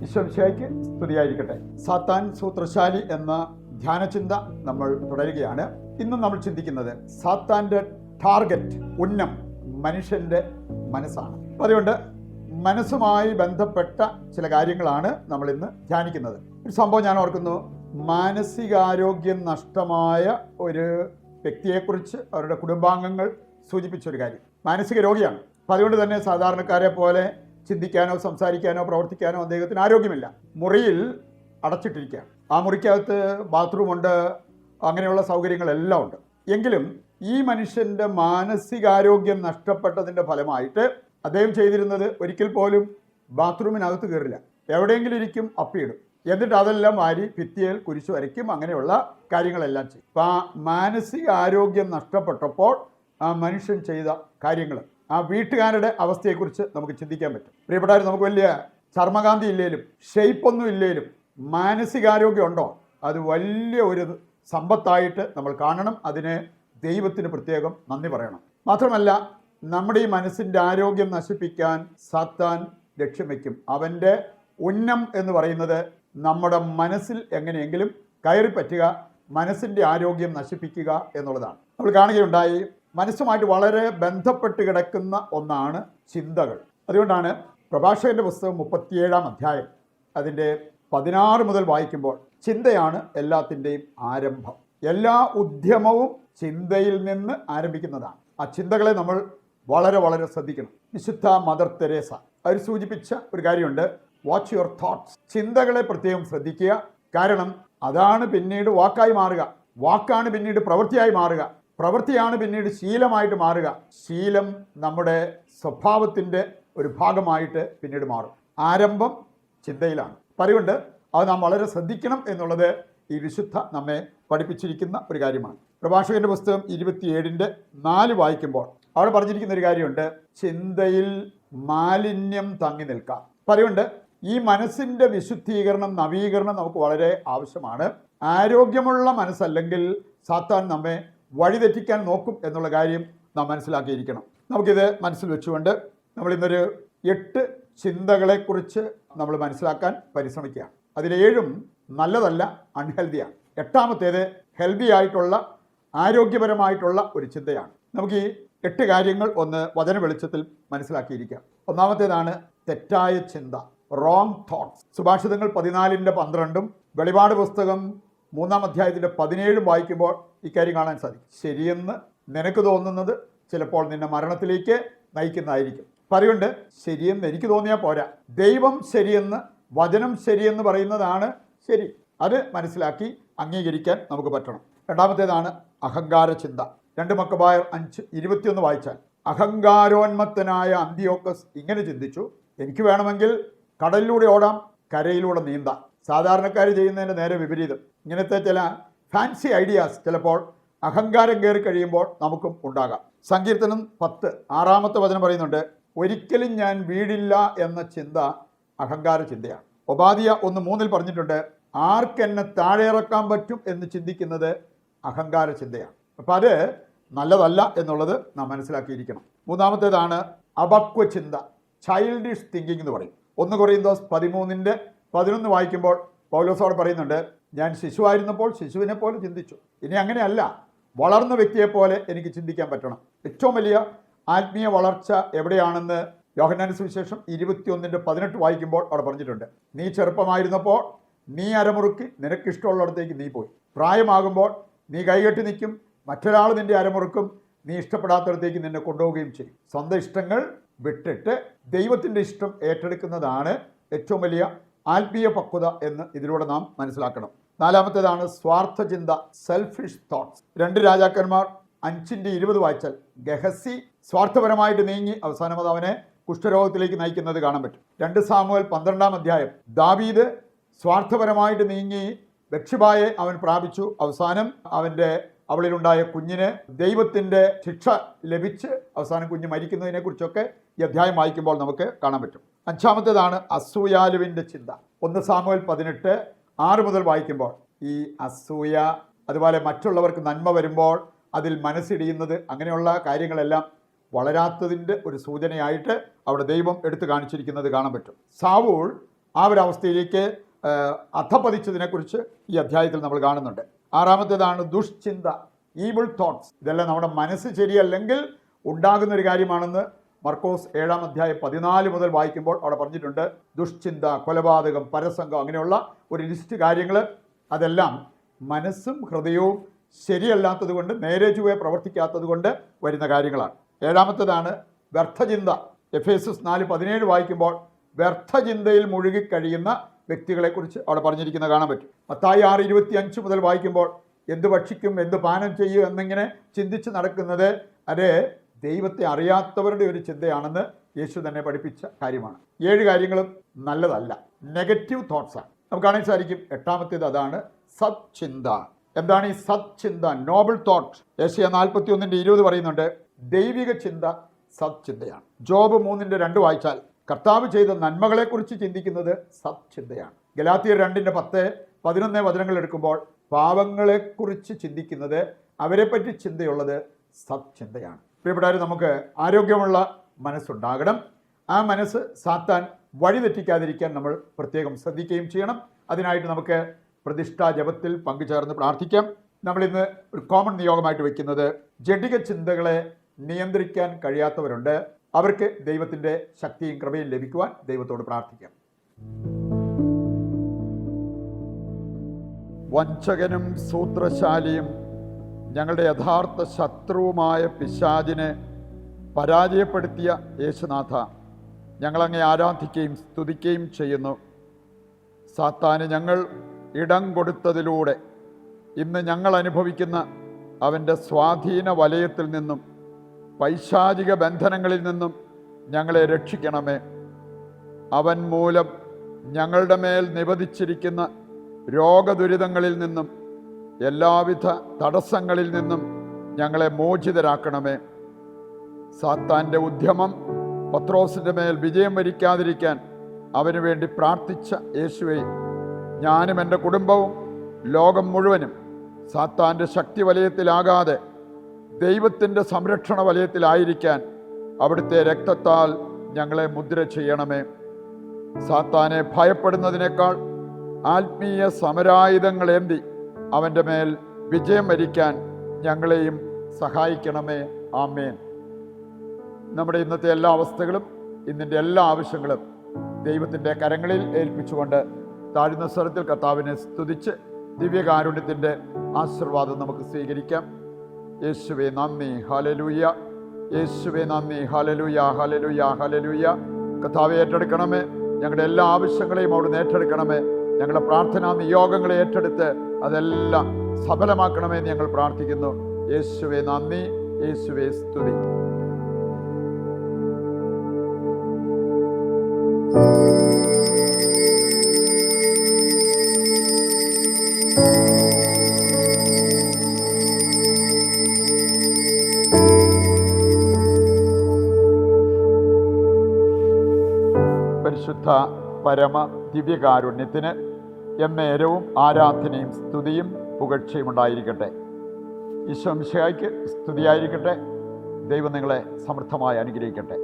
ഈശോമിശിഹായ്ക്ക് സ്തുതിയായിരിക്കട്ടെ. സാത്താൻ സൂത്രശാലി എന്ന ധ്യാനചിന്ത നമ്മൾ തുടരുകയാണ്. ഇന്നും നമ്മൾ ചിന്തിക്കുന്നത് സാത്താൻ്റെ ടാർഗറ്റ് ഉന്നം മനുഷ്യൻ്റെ മനസ്സാണ്. അതുകൊണ്ട് മനസ്സുമായി ബന്ധപ്പെട്ട ചില കാര്യങ്ങളാണ് നമ്മൾ ഇന്ന് ധ്യാനിക്കുന്നത്. ഒരു സംഭവം ഞാൻ ഓർക്കുന്നു. മാനസികാരോഗ്യം നഷ്ടമായ ഒരു വ്യക്തിയെക്കുറിച്ച് അവരുടെ കുടുംബാംഗങ്ങൾ സൂചിപ്പിച്ചൊരു കാര്യം. മാനസിക രോഗിയാണ്. അപ്പം അതുകൊണ്ട് തന്നെ സാധാരണക്കാരെ പോലെ ചിന്തിക്കാനോ സംസാരിക്കാനോ പ്രവർത്തിക്കാനോ അദ്ദേഹത്തിന് ആരോഗ്യമില്ല. മുറിയിൽ അടച്ചിട്ടിരിക്കുകയാണ്. ആ മുറിക്കകത്ത് ബാത്റൂമുണ്ട്, അങ്ങനെയുള്ള സൗകര്യങ്ങളെല്ലാം ഉണ്ട്. എങ്കിലും ഈ മനുഷ്യൻ്റെ മാനസികാരോഗ്യം നഷ്ടപ്പെട്ടതിൻ്റെ ഫലമായിട്ട് അദ്ദേഹം ചെയ്തിരുന്നത് ഒരിക്കൽ പോലും ബാത്റൂമിനകത്ത് കയറില്ല. എവിടെയെങ്കിലും ഇരിക്കും, അപ്പിയിടും, എന്നിട്ട് അതെല്ലാം വാരി ഭിത്തിയിൽ കുരിശു വരയ്ക്കും. അങ്ങനെയുള്ള കാര്യങ്ങളെല്ലാം ചെയ്യും. അപ്പം ആ മാനസികാരോഗ്യം നഷ്ടപ്പെട്ടപ്പോൾ ആ മനുഷ്യൻ ചെയ്ത കാര്യങ്ങൾ, ആ വീട്ടുകാരുടെ അവസ്ഥയെക്കുറിച്ച് നമുക്ക് ചിന്തിക്കാൻ പറ്റും. പ്രിയപ്പെട്ടവർ, നമുക്ക് വലിയ ചർമ്മകാന്തി ഇല്ലേലും ഷെയ്പ്പൊന്നും ഇല്ലേലും മാനസികാരോഗ്യം ഉണ്ടോ, അത് വലിയ ഒരു സമ്പത്തായിട്ട് നമ്മൾ കാണണം. അതിന് ദൈവത്തിന് പ്രത്യേകം നന്ദി പറയണം. മാത്രമല്ല, നമ്മുടെ ഈ മനസ്സിൻ്റെ ആരോഗ്യം നശിപ്പിക്കാൻ സാത്താൻ ലക്ഷ്യം വയ്ക്കും. അവൻ്റെ ഉന്നം എന്ന് പറയുന്നത് നമ്മുടെ മനസ്സിൽ എങ്ങനെയെങ്കിലും കയറി പറ്റുക, മനസ്സിൻ്റെ ആരോഗ്യം നശിപ്പിക്കുക എന്നുള്ളതാണ്. നമ്മൾ കാണുകയുണ്ടായി, മനസ്സുമായിട്ട് വളരെ ബന്ധപ്പെട്ട് കിടക്കുന്ന ഒന്നാണ് ചിന്തകൾ. അതുകൊണ്ടാണ് പ്രഭാഷകന്റെ പുസ്തകം 37-ാം അധ്യായം അതിൻ്റെ 16 മുതൽ വായിക്കുമ്പോൾ ചിന്തയാണ് എല്ലാത്തിൻ്റെയും ആരംഭം. എല്ലാ ഉദ്യമവും ചിന്തയിൽ നിന്ന് ആരംഭിക്കുന്നതാണ്. ആ ചിന്തകളെ നമ്മൾ വളരെ വളരെ ശ്രദ്ധിക്കണം. വിശുദ്ധ മദർ തെരേസ അവർ സൂചിപ്പിച്ച ഒരു കാര്യമുണ്ട്, വാച്ച് യുവർ തോട്ട്സ്. ചിന്തകളെ പ്രത്യേകം ശ്രദ്ധിക്കുക. കാരണം അതാണ് പിന്നീട് വാക്കായി മാറുക, വാക്കാണ് പിന്നീട് പ്രവൃത്തിയായി മാറുക, പ്രവൃത്തിയാണ് പിന്നീട് ശീലമായിട്ട് മാറുക, ശീലം നമ്മുടെ സ്വഭാവത്തിൻ്റെ ഒരു ഭാഗമായിട്ട് പിന്നീട് മാറും. ആരംഭം ചിന്തയിലാണ്. അതുകൊണ്ട് അത് നാം വളരെ ശ്രദ്ധിക്കണം എന്നുള്ളത് ഈ വിശുദ്ധ നമ്മെ പഠിപ്പിച്ചിരിക്കുന്ന ഒരു കാര്യമാണ്. പ്രഭാഷകന്റെ പുസ്തകം 27-4 വായിക്കുമ്പോൾ അവിടെ പറഞ്ഞിരിക്കുന്ന ഒരു കാര്യമുണ്ട്, ചിന്തയിൽ മാലിന്യം തങ്ങി നിൽക്കാം. അതുകൊണ്ട് ഈ മനസ്സിൻ്റെ വിശുദ്ധീകരണം, നവീകരണം നമുക്ക് വളരെ ആവശ്യമാണ്. ആരോഗ്യമുള്ള മനസ്സല്ലെങ്കിൽ സാത്താൻ നമ്മെ വഴിതെറ്റിക്കാൻ നോക്കും എന്നുള്ള കാര്യം നാം മനസ്സിലാക്കിയിരിക്കണം. നമുക്കിത് മനസ്സിൽ വെച്ചുകൊണ്ട് നമ്മൾ ഇന്നൊരു 8 ചിന്തകളെക്കുറിച്ച് നമ്മൾ മനസ്സിലാക്കാൻ പരിശ്രമിക്കുകയാണ്. അതിൽ 7 നല്ലതല്ല, അൺഹെൽത്തിയാണ്. 8ാമത്തേത് ഹെൽത്തി ആയിട്ടുള്ള ആരോഗ്യപരമായിട്ടുള്ള ഒരു ചിന്തയാണ്. നമുക്ക് ഈ 8 കാര്യങ്ങൾ ഒന്ന് വചന വെളിച്ചത്തിൽ മനസ്സിലാക്കിയിരിക്കാം. ഒന്നാമത്തേതാണ് തെറ്റായ ചിന്ത, റോങ് തോട്ട്സ്. സുഭാഷിതങ്ങൾ 14-12 വെളിപാട് പുസ്തകം 3-ാം അധ്യായത്തിൻ്റെ 17 വായിക്കുമ്പോൾ ഇക്കാര്യം കാണാൻ സാധിക്കും. ശരിയെന്ന് നിനക്ക് തോന്നുന്നത് ചിലപ്പോൾ നിന്നെ മരണത്തിലേക്ക് നയിക്കുന്നതായിരിക്കും. പറയുണ്ട്, ശരിയെന്ന് എനിക്ക് തോന്നിയാൽ പോരാ, ദൈവം ശരിയെന്ന്, വചനം ശരിയെന്ന് പറയുന്നതാണ് ശരി. അത് മനസ്സിലാക്കി അംഗീകരിക്കാൻ നമുക്ക് പറ്റണം. രണ്ടാമത്തേതാണ് അഹങ്കാര ചിന്ത. 2 മക്കബായർ 5:21 വായിച്ചാൽ, അഹങ്കാരോന്മത്തനായ അന്തിയോക്കസ് ഇങ്ങനെ ചിന്തിച്ചു, എനിക്ക് വേണമെങ്കിൽ കടലിലൂടെ ഓടാം, കരയിലൂടെ നീന്താം. സാധാരണക്കാർ ചെയ്യുന്നതിൻ്റെ നേരെ വിപരീതം. ഇങ്ങനത്തെ ചില ഫാൻസി ഐഡിയാസ് ചിലപ്പോൾ അഹങ്കാരം കയറി കഴിയുമ്പോൾ നമുക്കും ഉണ്ടാകാം. സങ്കീർത്തനം 10:6 വചനം പറയുന്നുണ്ട്, ഒരിക്കലും ഞാൻ വീഴില്ല എന്ന ചിന്ത അഹങ്കാര ചിന്തയാണ്. ഒബാദിയ 1:3 പറഞ്ഞിട്ടുണ്ട്, ആർക്കെന്നെ താഴെ ഇറക്കാൻ പറ്റും എന്ന് ചിന്തിക്കുന്നത് അഹങ്കാര ചിന്തയാണ്. അപ്പം അത് നല്ലതല്ല എന്നുള്ളത് നാം മനസ്സിലാക്കിയിരിക്കണം. മൂന്നാമത്തേതാണ് അപക്വ ചിന്ത, ചൈൽഡിഷ് തിങ്കിങ് എന്ന് പറയും. 1 കൊറിന്തോസ് 13:11 വായിക്കുമ്പോൾ പൗലോസോട് പറയുന്നുണ്ട്, ഞാൻ ശിശുവായിരുന്നപ്പോൾ ശിശുവിനെ പോലെ ചിന്തിച്ചു. ഇനി അങ്ങനെയല്ല, വളർന്ന വ്യക്തിയെപ്പോലെ എനിക്ക് ചിന്തിക്കാൻ പറ്റണം. ഏറ്റവും വലിയ ആത്മീയ വളർച്ച എവിടെയാണെന്ന് യോഹന്നാന്റെ സുവിശേഷം 21:18 വായിക്കുമ്പോൾ അവിടെ പറഞ്ഞിട്ടുണ്ട്, നീ ചെറുപ്പമായിരുന്നപ്പോൾ നീ അരമുറുക്കി നിനക്കിഷ്ടമുള്ളിടത്തേക്ക് നീ പോയി. പ്രായമാകുമ്പോൾ നീ കൈകെട്ടി നിൽക്കും, മറ്റൊരാൾ നിൻ്റെ അരമുറുക്കും, നീ ഇഷ്ടപ്പെടാത്തിടത്തേക്ക് നിന്നെ കൊണ്ടുപോവുകയും ചെയ്യും. സ്വന്തം ഇഷ്ടങ്ങൾ വിട്ടിട്ട് ദൈവത്തിൻ്റെ ഇഷ്ടം ഏറ്റെടുക്കുന്നതാണ് ഏറ്റവും വലിയ ആത്മീയ പക്വത എന്ന് ഇതിലൂടെ നാം മനസ്സിലാക്കണം. 4ാമത്തേതാണ് സ്വാർത്ഥ ചിന്ത, സെൽഫിഷ് തോട്ട്സ്. 2 രാജാക്കന്മാർ 5:20 വായിച്ചാൽ, ഗഹസി സ്വാർത്ഥപരമായിട്ട് നീങ്ങി അവസാനം അത് അവനെ കുഷ്ഠരോഗത്തിലേക്ക് നയിക്കുന്നത് കാണാൻ പറ്റും. 2 സാമുവേൽ 12-ാം അധ്യായം, ദാവീദ് സ്വാർത്ഥപരമായിട്ട് നീങ്ങി ബത്ശബായെ അവൻ പ്രാപിച്ചു. അവസാനം അവളിലുണ്ടായ കുഞ്ഞിന് ദൈവത്തിൻ്റെ ശിക്ഷ ലഭിച്ച് അവസാനം കുഞ്ഞ് മരിക്കുന്നതിനെ കുറിച്ചൊക്കെ ഈ അധ്യായം വായിക്കുമ്പോൾ നമുക്ക് കാണാൻ പറ്റും. 5ാമത്തേതാണ് അസൂയാലുവിൻ്റെ ചിന്ത. 1 സാമുവേൽ 18:6 മുതൽ വായിക്കുമ്പോൾ ഈ അസൂയ, അതുപോലെ മറ്റുള്ളവർക്ക് നന്മ വരുമ്പോൾ അതിൽ മനസ്സിടിയുന്നത്, അങ്ങനെയുള്ള കാര്യങ്ങളെല്ലാം വളരാത്തതിൻ്റെ ഒരു സൂചനയായിട്ട് അവിടെ ദൈവം എടുത്തു കാണിച്ചിരിക്കുന്നത് കാണാൻ പറ്റും. സാവൂൾ ആ ഒരു അവസ്ഥയിലേക്ക് അധപ്പതിച്ചതിനെക്കുറിച്ച് ഈ അധ്യായത്തിൽ നമ്മൾ കാണുന്നുണ്ട്. ആറാമത്തേതാണ് ദുഷ്ചിന്ത, ഈവിൾ തോട്ട്സ്. ഇതെല്ലാം നമ്മുടെ മനസ്സ് ശരിയല്ലെങ്കിൽ ഉണ്ടാകുന്ന ഒരു കാര്യമാണെന്ന് മർക്കോസ് 7-ാം അധ്യായം 14 മുതൽ വായിക്കുമ്പോൾ അവിടെ പറഞ്ഞിട്ടുണ്ട്. ദുഷ്ചിന്ത, കൊലപാതകം, പരസംഗം, അങ്ങനെയുള്ള ഒരു ലിസ്റ്റ് കാര്യങ്ങൾ, അതെല്ലാം മനസ്സും ഹൃദയവും ശരിയല്ലാത്തത് കൊണ്ട്, നേരെ ചൊവ്വേ പ്രവർത്തിക്കാത്തത് കൊണ്ട് വരുന്ന കാര്യങ്ങളാണ്. 7-ാമത്തേതാണ് വ്യർത്ഥചിന്ത. എഫേസ്യസ് 4:17 വായിക്കുമ്പോൾ വ്യർത്ഥചിന്തയിൽ മുഴുകിക്കഴിയുന്ന വ്യക്തികളെക്കുറിച്ച് അവിടെ പറഞ്ഞിരിക്കുന്നത് കാണാൻ പറ്റും. മത്തായി 6:25 മുതൽ വായിക്കുമ്പോൾ എന്ത് ഭക്ഷിക്കും, എന്ത് പാനം ചെയ്യും എന്നിങ്ങനെ ചിന്തിച്ച് നടക്കുന്നത് അത് ദൈവത്തെ അറിയാത്തവരുടെ ഒരു ചിന്തയാണെന്ന് യേശു തന്നെ പഠിപ്പിച്ച കാര്യമാണ്. 7 കാര്യങ്ങളും നല്ലതല്ല, നെഗറ്റീവ് തോട്ട്സാണ്. നമുക്ക് കാണാൻ സാധിക്കും. 8-ാമത്തേത് അതാണ് സത്ചിന്ത. എന്താണ് ഈ സത്ചിന്ത? നോബിൾ തോട്ട്. യെശയ്യാ 41:20 പറയുന്നുണ്ട്, ദൈവിക ചിന്ത സത്ചിന്തയാണ്. ജോബ് 3:2 വായിച്ചാൽ കർത്താവ് ചെയ്ത നന്മകളെക്കുറിച്ച് ചിന്തിക്കുന്നത് സത്ചിന്തയാണ്. ഗലാത്യർ 2:10-11 വചനങ്ങൾ എടുക്കുമ്പോൾ പാവങ്ങളെക്കുറിച്ച് ചിന്തിക്കുന്നത്, അവരെപ്പറ്റി ചിന്തയുള്ളത് സത്ചിന്തയാണ്. പ്രിയപ്പെട്ടവരെ, നമുക്ക് ആരോഗ്യമുള്ള മനസ്സുണ്ടാകണം. ആ മനസ്സ് സാത്താൻ വഴിതെറ്റിക്കാതിരിക്കാൻ നമ്മൾ പ്രത്യേകം ശ്രദ്ധിക്കുകയും ചെയ്യണം. അതിനായിട്ട് നമുക്ക് പ്രതിഷ്ഠാ ജപത്തിൽ പങ്കുചേർന്ന് പ്രാർത്ഥിക്കാം. നമ്മളിന്ന് ഒരു കോമൺ നിയോഗമായിട്ട് വയ്ക്കുന്നത്, ജഡിക ചിന്തകളെ നിയന്ത്രിക്കാൻ കഴിയാത്തവരുണ്ട്, അവർക്ക് ദൈവത്തിൻ്റെ ശക്തിയും കൃപയും ലഭിക്കുവാൻ ദൈവത്തോട് പ്രാർത്ഥിക്കാം. വഞ്ചകനും സൂത്രശാലിയും ഞങ്ങളുടെ യഥാർത്ഥ ശത്രുവുമായ പിശാചിനെ പരാജയപ്പെടുത്തിയ യേശുനാഥ, ഞങ്ങളങ്ങേ ആരാധിക്കുകയും സ്തുതിക്കുകയും ചെയ്യുന്നു. സാത്താന് ഞങ്ങൾ ഇടം കൊടുത്തതിലൂടെ ഇന്ന് ഞങ്ങൾ അനുഭവിക്കുന്ന അവൻ്റെ സ്വാധീന വലയത്തിൽ നിന്നും പൈശാചിക ബന്ധനങ്ങളിൽ നിന്നും ഞങ്ങളെ രക്ഷിക്കണമേ. അവൻ മൂലം ഞങ്ങളുടെ മേൽ നിവധിച്ചിരിക്കുന്ന രോഗദുരിതങ്ങളിൽ നിന്നും എല്ലാവിധ തടസ്സങ്ങളിൽ നിന്നും ഞങ്ങളെ മോചിതരാക്കണമേ. സാത്താൻ്റെ ഉദ്യമം പത്രോസിൻ്റെ മേൽ വിജയം വരിക്കാതിരിക്കാൻ അവന് വേണ്ടി പ്രാർത്ഥിച്ച യേശുവേ, ഞാനും എൻ്റെ കുടുംബവും ലോകം മുഴുവനും സാത്താൻ്റെ ശക്തി വലയത്തിലാകാതെ ദൈവത്തിൻ്റെ സംരക്ഷണ വലയത്തിലായിരിക്കാൻ അവിടുത്തെ രക്തത്താൽ ഞങ്ങളെ മുദ്ര ചെയ്യണമേ. സാത്താനെ ഭയപ്പെടുന്നതിനേക്കാൾ ആത്മീയ സമരായുധങ്ങളേന്തി അവൻ്റെ മേൽ വിജയം വരിക്കാൻ ഞങ്ങളെയും സഹായിക്കണമേ. ആമേൻ. നമ്മുടെ ഇന്നത്തെ എല്ലാ അവസ്ഥകളും, ഇന്നിൻ്റെ എല്ലാ ആവശ്യങ്ങളും ദൈവത്തിൻ്റെ കരങ്ങളിൽ ഏൽപ്പിച്ചുകൊണ്ട് താഴ്ന്ന സ്വരത്തിൽ കർത്താവിനെ സ്തുതിച്ച് ദിവ്യകാരുണ്യത്തിൻ്റെ ആശീർവാദം നമുക്ക് സ്വീകരിക്കാം. യേശുവേ നന്ദി, ഹല്ലേലൂയ. യേശുവേ നന്ദി, ഹല്ലേലൂയ, ഹല്ലേലൂയ, ഹല്ലേലൂയ. കർത്താവെ ഏറ്റെടുക്കണമേ. ഞങ്ങളുടെ എല്ലാ ആവശ്യങ്ങളെയും അവിടുന്ന് ഏറ്റെടുക്കണമേ. ഞങ്ങളുടെ പ്രാർത്ഥനാ നിയോഗങ്ങളെ ഏറ്റെടുത്ത് അതെല്ലാം സഫലമാക്കണമെന്ന് ഞങ്ങൾ പ്രാർത്ഥിക്കുന്നു. യേശുവേ നന്ദി, യേശുവേ സ്തുതി. പരിശുദ്ധ പരമ ദിവ്യകാരുണ്യത്തിന് എന്നേരവും ആരാധനയും സ്തുതിയും പുകഴ്ചയും ഉണ്ടായിരിക്കട്ടെ. ഈശോ മിശിഹായ്ക്ക് സ്തുതിയായിരിക്കട്ടെ. ദൈവം നിങ്ങളെ സമൃദ്ധമായി അനുഗ്രഹിക്കട്ടെ.